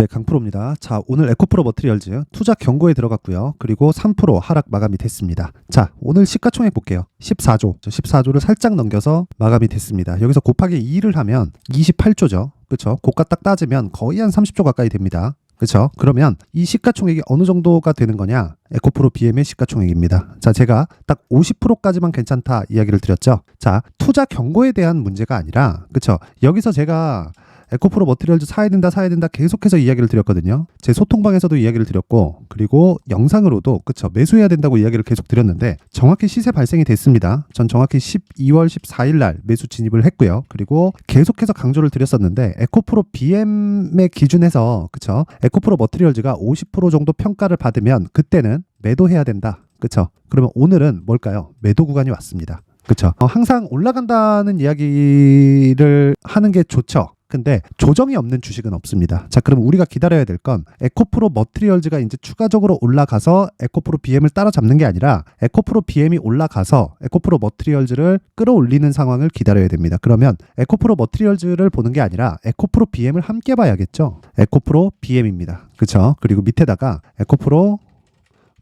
네, 강프로입니다. 자, 오늘 에코프로 머티리얼즈 투자 경고에 들어갔고요. 그리고 3% 하락 마감이 됐습니다. 자, 오늘 시가총액 볼게요. 14조. 14조를 살짝 넘겨서 마감이 됐습니다. 여기서 곱하기 2를 하면 28조죠. 그렇죠? 고가 딱 따지면 거의 한 30조 가까이 됩니다. 그렇죠? 그러면 이 시가총액이 어느 정도가 되는 거냐? 에코프로 BM의 시가총액입니다. 자, 제가 딱 50%까지만 괜찮다 이야기를 드렸죠. 자, 투자 경고에 대한 문제가 아니라, 그렇죠? 여기서 제가 에코프로 머티리얼즈 사야 된다 계속해서 이야기를 드렸거든요. 제 소통방에서도 이야기를 드렸고, 그리고 영상으로도 그쵸, 매수해야 된다고 이야기를 계속 드렸는데 정확히 시세 발생이 됐습니다. 전 정확히 12월 14일 날 매수 진입을 했고요. 그리고 계속해서 강조를 드렸었는데 에코프로 BM의 기준에서 그쵸, 에코프로 머티리얼즈가 50% 정도 평가를 받으면 그때는 매도해야 된다. 그쵸? 그러면 오늘은 뭘까요? 매도 구간이 왔습니다. 그쵸? 항상 올라간다는 이야기를 하는 게 좋죠. 근데 조정이 없는 주식은 없습니다. 자, 그럼 우리가 기다려야 될 건 에코프로 머티리얼즈가 이제 추가적으로 올라가서 에코프로 BM을 따라잡는 게 아니라 에코프로 BM이 올라가서 에코프로 머티리얼즈를 끌어올리는 상황을 기다려야 됩니다. 그러면 에코프로 머티리얼즈를 보는 게 아니라 에코프로 BM을 함께 봐야겠죠. 에코프로 BM입니다. 그렇죠? 그리고 밑에다가 에코프로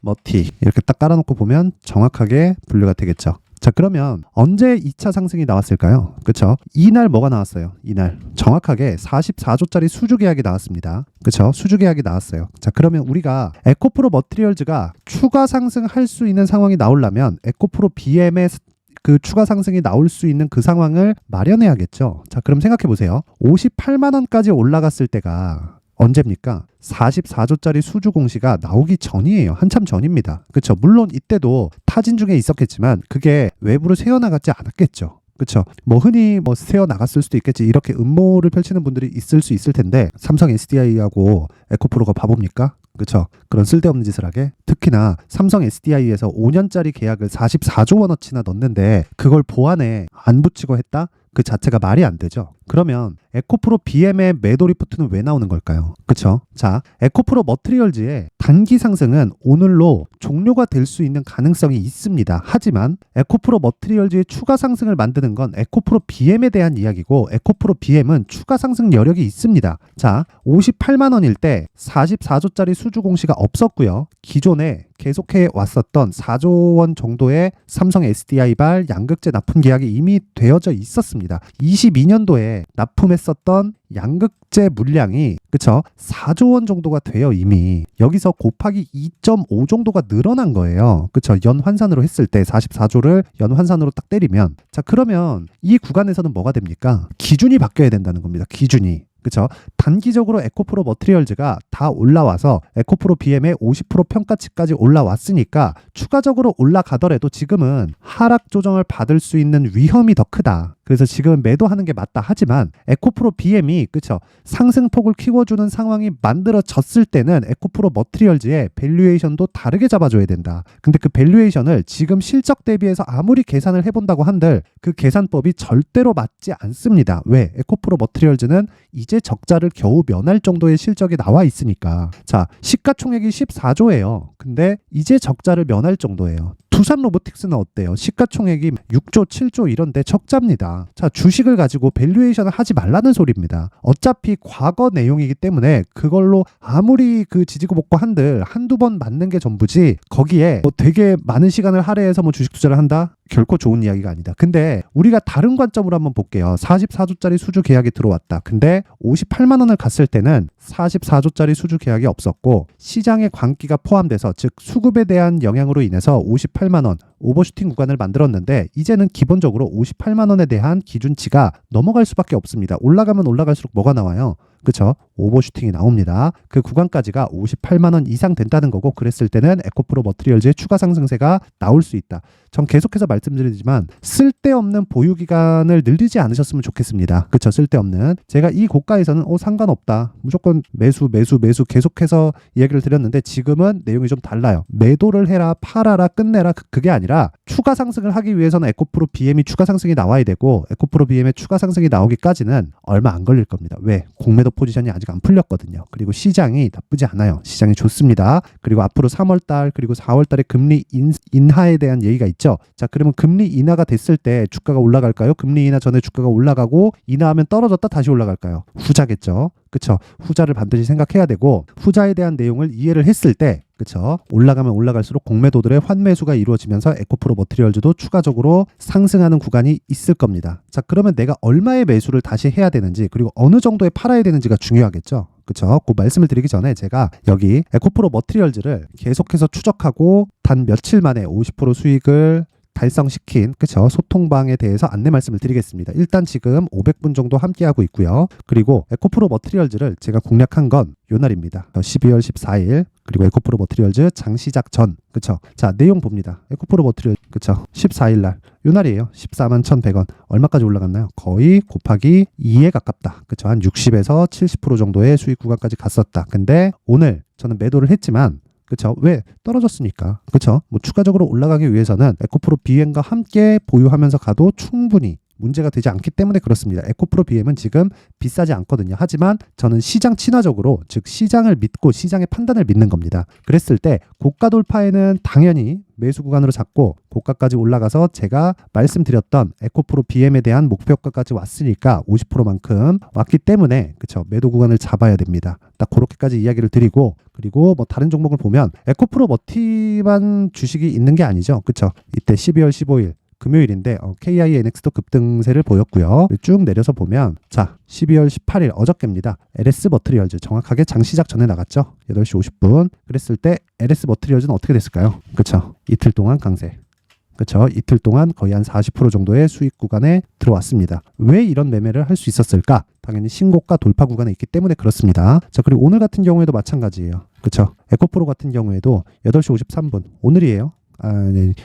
머티 이렇게 딱 깔아놓고 보면 정확하게 분류가 되겠죠. 자, 그러면 언제 2차 상승이 나왔을까요? 그쵸? 이날 뭐가 나왔어요? 이날 정확하게 44조짜리 수주 계약이 나왔습니다. 그쵸? 수주 계약이 나왔어요. 자, 그러면 우리가 에코프로 머티리얼즈가 추가 상승할 수 있는 상황이 나오려면 에코프로 BM의 그 추가 상승이 나올 수 있는 그 상황을 마련해야겠죠. 자, 그럼 생각해 보세요. 58만 원까지 올라갔을 때가 언제입니까? 44조짜리 수주 공시가 나오기 전이에요. 한참 전입니다. 그렇죠? 물론 이때도 타진 중에 있었겠지만 그게 외부로 새어나가지 않았겠죠. 그렇죠? 뭐 흔히 뭐 새어나갔을 수도 있겠지. 이렇게 음모를 펼치는 분들이 있을 수 있을 텐데 삼성 SDI하고 에코프로가 바보입니까? 그렇죠? 그런 쓸데없는 짓을 하게. 특히나 삼성 SDI에서 5년짜리 계약을 44조 원어치나 넣는데 그걸 보안에 안 붙이고 했다? 그 자체가 말이 안 되죠. 그러면 에코프로 BM의 매도 리포트는 왜 나오는 걸까요? 그쵸? 자, 에코프로 머티리얼즈의 단기 상승은 오늘로 종료가 될 수 있는 가능성이 있습니다. 하지만 에코프로 머티리얼즈의 추가 상승을 만드는 건 에코프로 BM에 대한 이야기고 에코프로 BM은 추가 상승 여력이 있습니다. 자, 58만 원일 때 44조짜리 수주 공시가 없었고요. 기존에 계속해 왔었던 4조 원 정도의 삼성 SDI발 양극재 납품 계약이 이미 되어져 있었습니다. 22년도에 납품했었던 양극재 물량이 그쵸? 4조 원 정도가 돼요. 이미 여기서 곱하기 2.5 정도가 늘어난 거예요. 그쵸? 연환산으로 했을 때 44조를 연환산으로 딱 때리면, 자, 그러면 이 구간에서는 뭐가 됩니까? 기준이 바뀌어야 된다는 겁니다. 기준이. 그쵸? 단기적으로 에코프로 머티리얼즈가 다 올라와서 에코프로 BM의 50% 평가치까지 올라왔으니까 추가적으로 올라가더라도 지금은 하락 조정을 받을 수 있는 위험이 더 크다. 그래서 지금 매도하는 게 맞다. 하지만 에코프로 BM이 그쵸? 상승폭을 키워주는 상황이 만들어졌을 때는 에코프로 머티리얼즈의 밸류에이션도 다르게 잡아줘야 된다. 근데 그 밸류에이션을 지금 실적 대비해서 아무리 계산을 해본다고 한들 그 계산법이 절대로 맞지 않습니다. 왜? 에코프로 머티리얼즈는 이제 적자를 겨우 면할 정도의 실적이 나와 있으니까. 자, 시가총액이 14조예요. 근데 이제 적자를 면할 정도예요. 두산 로보틱스는 어때요? 시가총액이 6조, 7조 이런데 적자입니다. 자, 주식을 가지고 밸류에이션을 하지 말라는 소리입니다. 어차피 과거 내용이기 때문에 그걸로 아무리 그 지지고 볶고 한들 한두 번 맞는 게 전부지 거기에 뭐 되게 많은 시간을 할애해서 뭐 주식 투자를 한다? 결코 좋은 이야기가 아니다. 근데 우리가 다른 관점으로 한번 볼게요. 44조짜리 수주 계약이 들어왔다. 근데 58만 원을 갔을 때는 44조짜리 수주 계약이 없었고 시장의 광기가 포함돼서 즉 수급에 대한 영향으로 인해서 58만 원 오버슈팅 구간을 만들었는데 이제는 기본적으로 58만 원에 대한 기준치가 넘어갈 수밖에 없습니다. 올라가면 올라갈수록 뭐가 나와요? 그쵸? 오버슈팅이 나옵니다. 그 구간까지가 58만 원 이상 된다는 거고 그랬을 때는 에코프로 머티리얼즈의 추가 상승세가 나올 수 있다. 전 계속해서 말씀드리지만 쓸데없는 보유 기간을 늘리지 않으셨으면 좋겠습니다. 그쵸? 쓸데없는. 제가 이 고가에서는 상관없다. 무조건 매수 계속해서 이야기를 드렸는데 지금은 내용이 좀 달라요. 매도를 해라, 팔아라, 끝내라 그게 아니라 추가 상승을 하기 위해서는 에코프로 BM이 추가 상승이 나와야 되고 에코프로 BM의 추가 상승이 나오기까지는 얼마 안 걸릴 겁니다. 왜? 공매도 포지션이 아직 안 풀렸거든요. 그리고 시장이 나쁘지 않아요. 시장이 좋습니다. 그리고 앞으로 3월달 그리고 4월달에 금리 인하에 대한 얘기가 있죠. 자, 그러면 금리 인하가 됐을 때 주가가 올라갈까요? 금리 인하 전에 주가가 올라가고 인하하면 떨어졌다 다시 올라갈까요? 후자겠죠. 그쵸? 후자를 반드시 생각해야 되고 후자에 대한 내용을 이해를 했을 때 그쵸? 올라가면 올라갈수록 공매도들의 환매수가 이루어지면서 에코프로 머티리얼즈도 추가적으로 상승하는 구간이 있을 겁니다. 자, 그러면 내가 얼마의 매수를 다시 해야 되는지 그리고 어느 정도에 팔아야 되는지가 중요하겠죠. 그쵸? 그 말씀을 드리기 전에 제가 여기 에코프로 머티리얼즈를 계속해서 추적하고 단 며칠 만에 50% 수익을 달성시킨 그쵸 소통방에 대해서 안내 말씀을 드리겠습니다. 일단 지금 500분 정도 함께하고 있고요. 그리고 에코프로 머티리얼즈를 제가 공략한 건 요 날입니다. 12월 14일 그리고 에코프로 머티리얼즈 장시작 전 그쵸. 자 내용 봅니다. 에코프로 머티리얼 그쵸 14일 날 요 날이에요. 141,100원 얼마까지 올라갔나요? 거의 곱하기 2에 가깝다. 그쵸 한 60에서 70% 정도의 수익 구간까지 갔었다. 근데 오늘 저는 매도를 했지만 그쵸? 왜? 떨어졌으니까. 그쵸? 뭐 추가적으로 올라가기 위해서는 에코프로 BM과 함께 보유하면서 가도 충분히 문제가 되지 않기 때문에 그렇습니다. 에코프로 BM은 지금 비싸지 않거든요. 하지만 저는 시장 친화적으로 즉 시장을 믿고 시장의 판단을 믿는 겁니다. 그랬을 때 고가 돌파에는 당연히 매수 구간으로 잡고 고가까지 올라가서 제가 말씀드렸던 에코프로 BM에 대한 목표가까지 왔으니까 50%만큼 왔기 때문에 그쵸 매도 구간을 잡아야 됩니다. 딱 그렇게까지 이야기를 드리고 그리고 뭐 다른 종목을 보면 에코프로 머티만 주식이 있는 게 아니죠. 그쵸 이때 12월 15일 금요일인데 KINX도 급등세를 보였고요. 쭉 내려서 보면 자 12월 18일 어저께입니다. LS 머티리얼즈 정확하게 장시작 전에 나갔죠. 8시 50분 그랬을 때 LS 머티리얼즈는 어떻게 됐을까요? 그쵸 이틀 동안 강세 그쵸 이틀 동안 거의 한 40% 정도의 수익 구간에 들어왔습니다. 왜 이런 매매를 할 수 있었을까? 당연히 신고가 돌파 구간에 있기 때문에 그렇습니다. 자 그리고 오늘 같은 경우에도 마찬가지예요. 그쵸 에코프로 같은 경우에도 8시 53분 오늘이에요.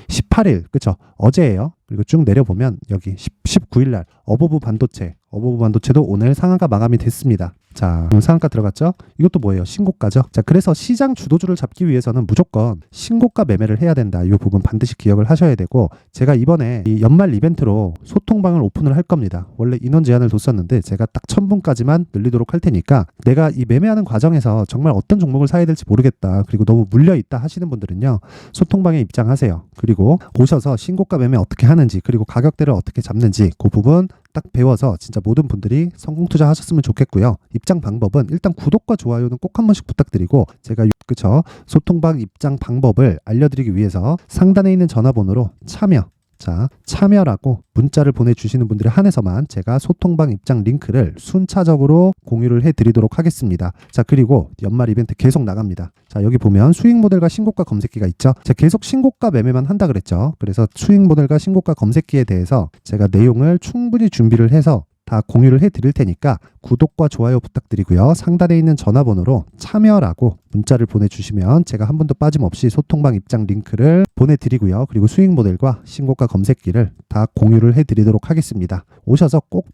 18일 그쵸 어제예요. 그리고 쭉 내려보면 여기 19일 날 어버브 반도체도 오늘 상한가 마감이 됐습니다. 자 상한가 들어갔죠. 이것도 뭐예요? 신고가죠. 자 그래서 시장 주도주를 잡기 위해서는 무조건 신고가 매매를 해야 된다. 이 부분 반드시 기억을 하셔야 되고 제가 이번에 이 연말 이벤트로 소통방을 오픈을 할 겁니다. 원래 인원 제한을 뒀었는데 제가 딱 1000분까지만 늘리도록 할 테니까 내가 이 매매하는 과정에서 정말 어떤 종목을 사야 될지 모르겠다. 그리고 너무 물려있다 하시는 분들은요. 소통방에 입장하세요. 그리고 오셔서 신고가 매매 어떻게 하는지 그리고 가격대를 어떻게 잡는지 그 부분 딱 배워서 진짜 모든 분들이 성공 투자하셨으면 좋겠고요. 입장 방법은 일단 구독과 좋아요는 꼭 한 번씩 부탁드리고 제가 그쵸 소통방 입장 방법을 알려드리기 위해서 상단에 있는 전화번호로 참여라고 문자를 보내주시는 분들에 한해서만 제가 소통방 입장 링크를 순차적으로 공유를 해드리도록 하겠습니다. 자 그리고 연말 이벤트 계속 나갑니다. 자 여기 보면 수익 모델과 신고가 검색기가 있죠. 제가 계속 신고가 매매만 한다 그랬죠. 그래서 수익 모델과 신고가 검색기에 대해서 제가 내용을 충분히 준비를 해서 다 공유를 해드릴 테니까 구독과 좋아요 부탁드리고요. 상단에 있는 전화번호로 참여라고 문자를 보내주시면 제가 한 번도 빠짐없이 소통방 입장 링크를 보내드리고요. 그리고 수익 모델과 신고가 검색기를 다 공유를 해드리도록 하겠습니다. 오셔서 꼭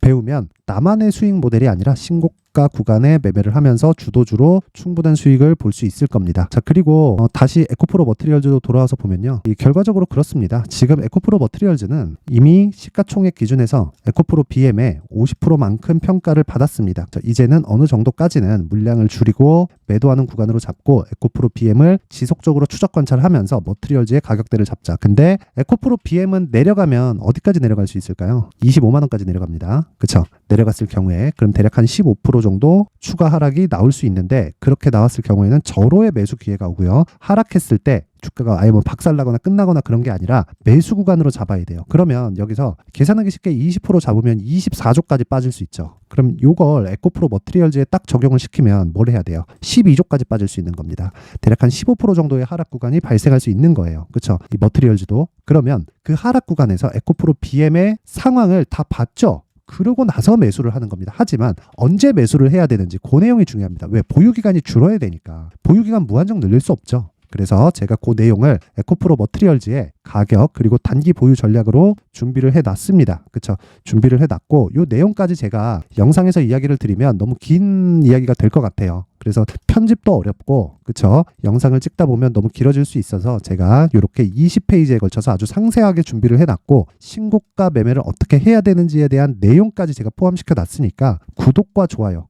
배우면 나만의 수익 모델이 아니라 신고가 구간에 매매를 하면서 주도주로 충분한 수익을 볼 수 있을 겁니다. 자 그리고 다시 에코프로 머티리얼즈도 돌아와서 보면요. 결과적으로 그렇습니다. 지금 에코프로 머티리얼즈는 이미 시가총액 기준에서 에코프로 BM의 50%만큼 평가를 받았습니다. 자, 이제는 어느 정도까지는 물량을 줄이고 매도하는 구간으로 잡고 에코프로 BM을 지속적으로 추적 관찰하면서 머티리얼즈의 가격대를 잡자. 근데 에코프로 BM은 내려가면 어디까지 내려갈 수 있을까요? 25만 원까지 내려갑니다. 그쵸? 내려갔을 경우에 그럼 대략 한 15% 정도 추가 하락이 나올 수 있는데 그렇게 나왔을 경우에는 절호의 매수 기회가 오고요. 하락했을 때 주가가 아예 뭐 박살나거나 끝나거나 그런 게 아니라 매수 구간으로 잡아야 돼요. 그러면 여기서 계산하기 쉽게 20% 잡으면 24조까지 빠질 수 있죠. 그럼 요걸 에코프로 머티리얼즈에 딱 적용을 시키면 뭘 해야 돼요? 12조까지 빠질 수 있는 겁니다. 대략 한 15% 정도의 하락 구간이 발생할 수 있는 거예요. 그렇죠? 이 머티리얼즈도. 그러면 그 하락 구간에서 에코프로 BM의 상황을 다 봤죠? 그러고 나서 매수를 하는 겁니다. 하지만 언제 매수를 해야 되는지 그 내용이 중요합니다. 왜? 보유기간이 줄어야 되니까. 보유기간 무한정 늘릴 수 없죠. 그래서 제가 그 내용을 에코프로 머티리얼즈의 가격 그리고 단기 보유 전략으로 준비를 해놨습니다. 그쵸? 준비를 해놨고 이 내용까지 제가 영상에서 이야기를 드리면 너무 긴 이야기가 될 것 같아요. 그래서 편집도 어렵고 그쵸? 영상을 찍다 보면 너무 길어질 수 있어서 제가 이렇게 20페이지에 걸쳐서 아주 상세하게 준비를 해놨고 신고가 매매를 어떻게 해야 되는지에 대한 내용까지 제가 포함시켜 놨으니까 구독과 좋아요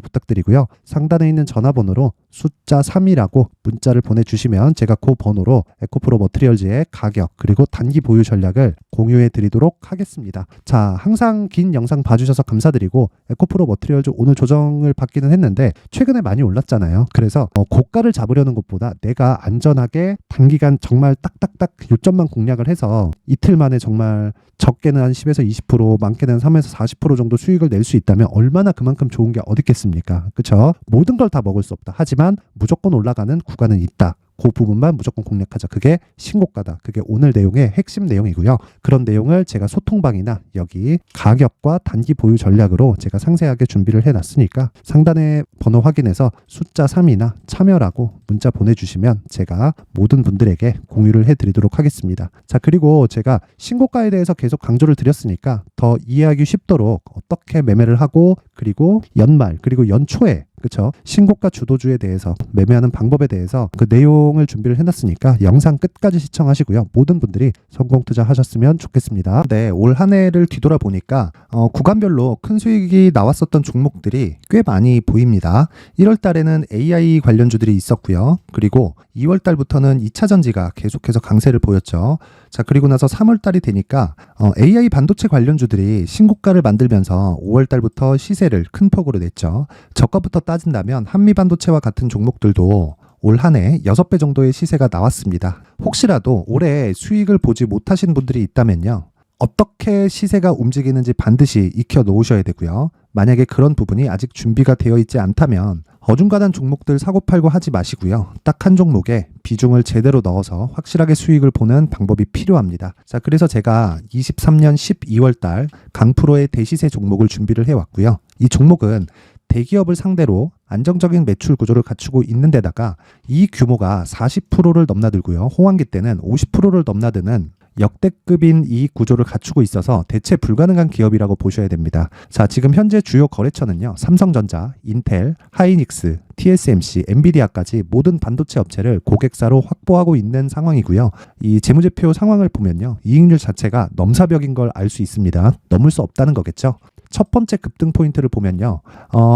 부탁드리고요. 상단에 있는 전화번호로 숫자 3이라고 문자를 보내주시면 제가 그 번호로 에코프로 머티리얼즈의 가격 그리고 단기 보유 전략을 공유해 드리도록 하겠습니다. 자, 항상 긴 영상 봐주셔서 감사드리고 에코프로 머티리얼즈 오늘 조정을 받기는 했는데 최근에 많이 올랐잖아요. 그래서 고가를 잡으려는 것보다 내가 안전하게 단기간 정말 딱딱딱 요점만 공략을 해서 이틀 만에 정말 적게는 한 10에서 20%, 많게는 3에서 40% 정도 수익을 낼 수 있다면 얼마나 그만큼 좋은 게 어디 있겠습니까? 그렇죠? 모든 걸 다 먹을 수 없다. 하지만 무조건 올라가는 구간은 있다. 그 부분만 무조건 공략하자. 그게 신고가다. 그게 오늘 내용의 핵심 내용이고요. 그런 내용을 제가 소통방이나 여기 가격과 단기 보유 전략으로 제가 상세하게 준비를 해놨으니까 상단에 번호 확인해서 숫자 3이나 참여라고 문자 보내주시면 제가 모든 분들에게 공유를 해드리도록 하겠습니다. 자, 그리고 제가 신고가에 대해서 계속 강조를 드렸으니까 더 이해하기 쉽도록 어떻게 매매를 하고 그리고 연말 그리고 연초에 그렇죠. 신고가 주도주에 대해서 매매하는 방법에 대해서 그 내용을 준비를 해놨으니까 영상 끝까지 시청하시고요. 모든 분들이 성공 투자하셨으면 좋겠습니다. 네, 올 한 해를 뒤돌아보니까 구간별로 큰 수익이 나왔었던 종목들이 꽤 많이 보입니다. 1월 달에는 AI 관련주들이 있었고요. 그리고 2월 달부터는 2차 전지가 계속해서 강세를 보였죠. 자, 그리고 나서 3월 달이 되니까 AI 반도체 관련주들이 신고가를 만들면서 5월 달부터 시세를 큰 폭으로 냈죠. 저가부터 따진다면 한미반도체와 같은 종목들도 올 한 해 6배 정도의 시세가 나왔습니다. 혹시라도 올해 수익을 보지 못하신 분들이 있다면요. 어떻게 시세가 움직이는지 반드시 익혀 놓으셔야 되고요. 만약에 그런 부분이 아직 준비가 되어 있지 않다면 어중간한 종목들 사고팔고 하지 마시고요. 딱 한 종목에 비중을 제대로 넣어서 확실하게 수익을 보는 방법이 필요합니다. 자, 그래서 제가 23년 12월 달 강프로의 대시세 종목을 준비를 해왔고요. 이 종목은 대기업을 상대로 안정적인 매출 구조를 갖추고 있는 데다가 이 규모가 40%를 넘나들고요. 호황기 때는 50%를 넘나드는 역대급인 이익 구조를 갖추고 있어서 대체 불가능한 기업이라고 보셔야 됩니다. 자, 지금 현재 주요 거래처는요. 삼성전자, 인텔, 하이닉스, TSMC, 엔비디아까지 모든 반도체 업체를 고객사로 확보하고 있는 상황이고요. 이 재무제표 상황을 보면요. 이익률 자체가 넘사벽인 걸 알 수 있습니다. 넘을 수 없다는 거겠죠. 첫 번째 급등 포인트를 보면요.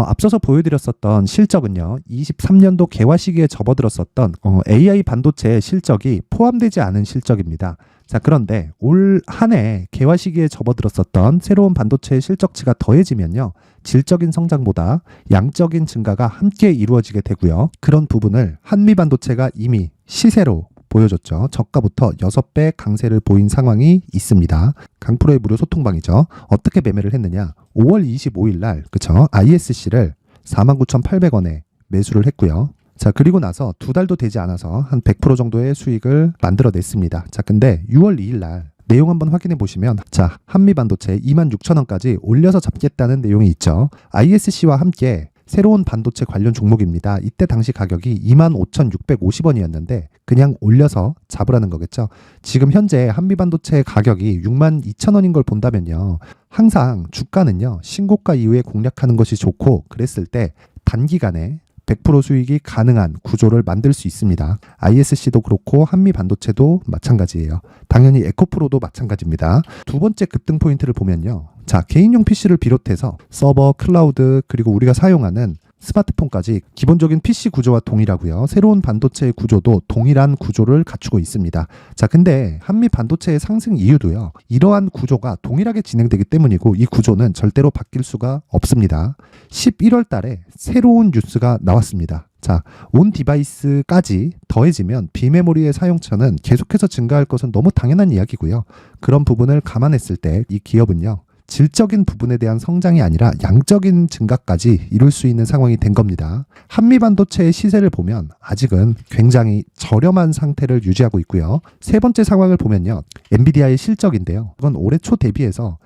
앞서서 보여드렸었던 실적은요. 23년도 개화 시기에 접어들었었던 AI 반도체의 실적이 포함되지 않은 실적입니다. 자, 그런데 올 한 해 개화 시기에 접어들었었던 새로운 반도체의 실적치가 더해지면요. 질적인 성장보다 양적인 증가가 함께 이루어지게 되고요. 그런 부분을 한미반도체가 이미 시세로 보여줬죠. 저가부터 6배 강세를 보인 상황이 있습니다. 강프로의 무료 소통방이죠. 어떻게 매매를 했느냐. 5월 25일 날 그쵸? ISC를 49,800원에 매수를 했고요. 자, 그리고 나서 2달도 되지 않아서 한 100% 정도의 수익을 만들어냈습니다. 자, 근데 6월 2일 날 내용 한번 확인해 보시면 자, 한미반도체 26,000원까지 올려서 잡겠다는 내용이 있죠. ISC와 함께 새로운 반도체 관련 종목입니다. 이때 당시 가격이 25,650원이었는데 그냥 올려서 잡으라는 거겠죠. 지금 현재 한미반도체 가격이 62,000원인 걸 본다면요. 항상 주가는요. 신고가 이후에 공략하는 것이 좋고 그랬을 때 단기간에 100% 수익이 가능한 구조를 만들 수 있습니다. ISC도 그렇고 한미반도체도 마찬가지예요. 당연히 에코프로도 마찬가지입니다. 두 번째 급등 포인트를 보면요. 자, 개인용 PC를 비롯해서 서버, 클라우드, 그리고 우리가 사용하는 스마트폰까지 기본적인 PC 구조와 동일하고요. 새로운 반도체의 구조도 동일한 구조를 갖추고 있습니다. 자, 근데 한미 반도체의 상승 이유도요. 이러한 구조가 동일하게 진행되기 때문이고 이 구조는 절대로 바뀔 수가 없습니다. 11월 달에 새로운 뉴스가 나왔습니다. 자, 온 디바이스까지 더해지면 비메모리의 사용처는 계속해서 증가할 것은 너무 당연한 이야기고요. 그런 부분을 감안했을 때 이 기업은요. 질적인 부분에 대한 성장이 아니라 양적인 증가까지 이룰 수 있는 상황이 된 겁니다. 한미반도체의 시세를 보면 아직은 굉장히 저렴한 상태를 유지하고 있고요. 세 번째 상황을 보면요. 엔비디아의 실적인데요. 그건 올해 초 대비해서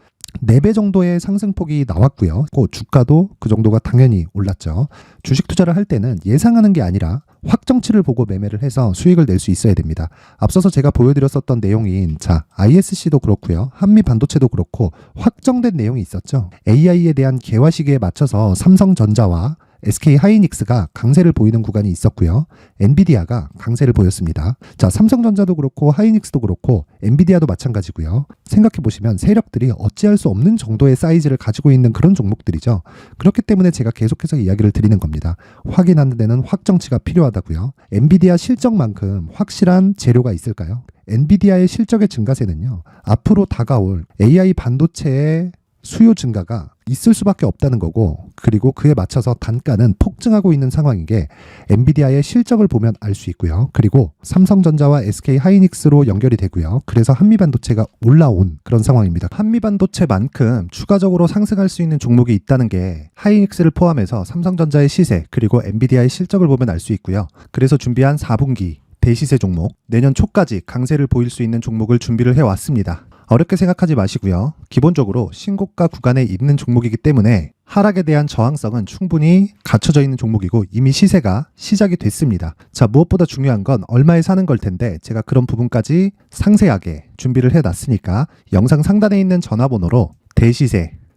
4배 정도의 상승폭이 나왔고요. 그 주가도 그 정도가 당연히 올랐죠. 주식 투자를 할 때는 예상하는 게 아니라 확정치를 보고 매매를 해서 수익을 낼 수 있어야 됩니다. 앞서서 제가 보여드렸었던 내용인 자, ISC도 그렇고요. 한미 반도체도 그렇고 확정된 내용이 있었죠. AI에 대한 개화 시기에 맞춰서 삼성전자와 SK 하이닉스가 강세를 보이는 구간이 있었고요. 엔비디아가 강세를 보였습니다. 자, 삼성전자도 그렇고 하이닉스도 그렇고 엔비디아도 마찬가지고요. 생각해 보시면 세력들이 어찌할 수 없는 정도의 사이즈를 가지고 있는 그런 종목들이죠. 그렇기 때문에 제가 계속해서 이야기를 드리는 겁니다. 확인하는 데는 확정치가 필요하다고요. 엔비디아 실적만큼 확실한 재료가 있을까요? 엔비디아의 실적의 증가세는요, 앞으로 다가올 AI 반도체의 수요 증가가 있을 수밖에 없다는 거고, 그리고 그에 맞춰서 단가는 폭증하고 있는 상황인 게 엔비디아의 실적을 보면 알 수 있고요. 그리고 삼성전자와 SK 하이닉스로 연결이 되고요. 그래서 한미반도체가 올라온 그런 상황입니다. 한미반도체만큼 추가적으로 상승할 수 있는 종목이 있다는 게 하이닉스를 포함해서 삼성전자의 시세 그리고 엔비디아의 실적을 보면 알 수 있고요. 그래서 준비한 4분기 대시세 종목, 내년 초까지 강세를 보일 수 있는 종목을 준비를 해왔습니다. 어렵게 생각하지 마시고요. 기본적으로 신고가 구간에 있는 종목이기 때문에 하락에 대한 저항성은 충분히 갖춰져 있는 종목이고 이미 시세가 시작이 됐습니다. 자, 무엇보다 중요한 건 얼마에 사는 걸 텐데 제가 그런 부분까지 상세하게 준비를 해놨으니까 영상 상단에 있는 전화번호로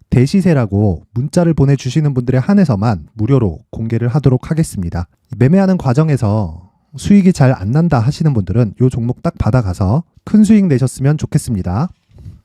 대시세라고 문자를 보내주시는 분들에 한해서만 무료로 공개를 하도록 하겠습니다. 매매하는 과정에서 수익이 잘 안 난다 하시는 분들은 이 종목 딱 받아가서 큰 수익 내셨으면 좋겠습니다.